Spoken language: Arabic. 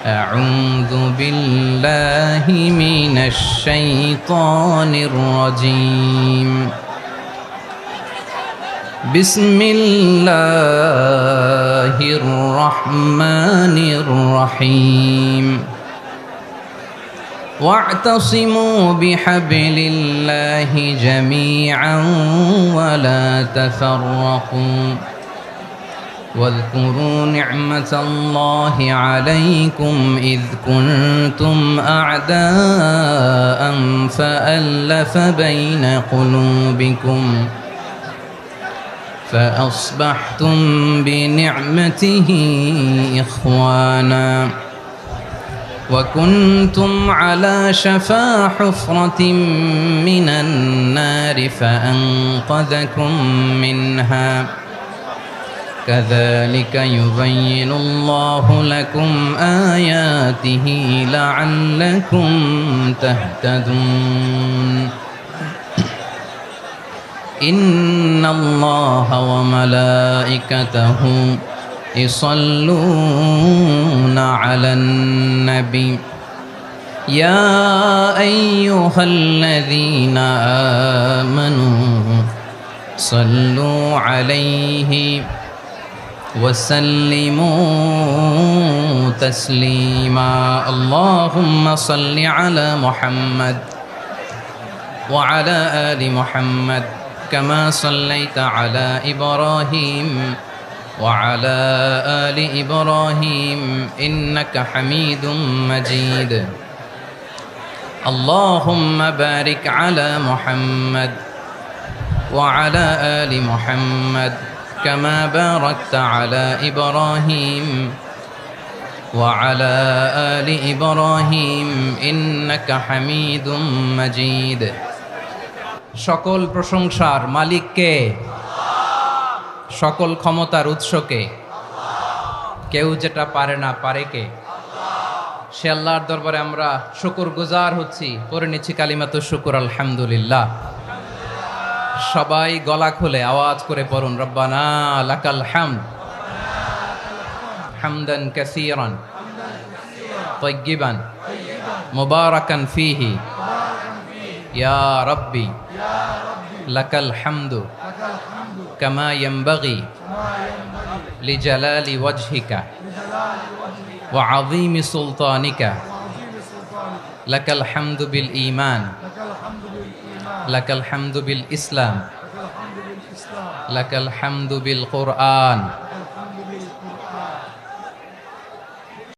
أعوذ بالله من الشيطان الرجيم بسم الله الرحمن الرحيم واعتصموا بحبل الله جميعا ولا تفرقوا واذكروا نعمة الله عليكم إذ كنتم أعداء فألف بين قلوبكم فأصبحتم بنعمته إخوانا وكنتم على شفا حفرة من النار فأنقذكم منها كذلك يبين الله لكم آياته لعلكم تهتدون إن الله وملائكته يصلون على النبي يا أيها الذين آمنوا صلوا عليه وسلموا تسليما اللهم صل على محمد وعلى آل محمد كما صليت على إبراهيم وعلى آل إبراهيم إنك حميد مجيد اللهم بارك على محمد وعلى آل محمد كما باركت على إبراهيم وعلى آل إبراهيم إنك حميد مجيد সকল প্রশংসার মালিক কে? সকল ক্ষমতার উৎস কে? কেউ যেটা পারে না পারে কে? সে আল্লাহর দরবারে আমরা শুকরগুজার হচ্ছি। পড়ে নিচ্ছি কালিমাতু শুকর আলহামদুলিল্লাহ। সবাই গলা খুলে আওয়াজ করে পড়ুন রব্বানা লাকাল হামদ হামদান কাসীরান তাইয়্যিবান মুবারাকান ফীহি ইয়া রাব্বি লাকাল হামদু কামা ইয়ানবাগি লিজালালি ওয়াজহিকা ওয়া আযীমি সুলতানিকা লাকাল হামদু বিল ঈমান লাকাল হামদু বিল ইসলাম লাকাল হামদু বিল কুরআন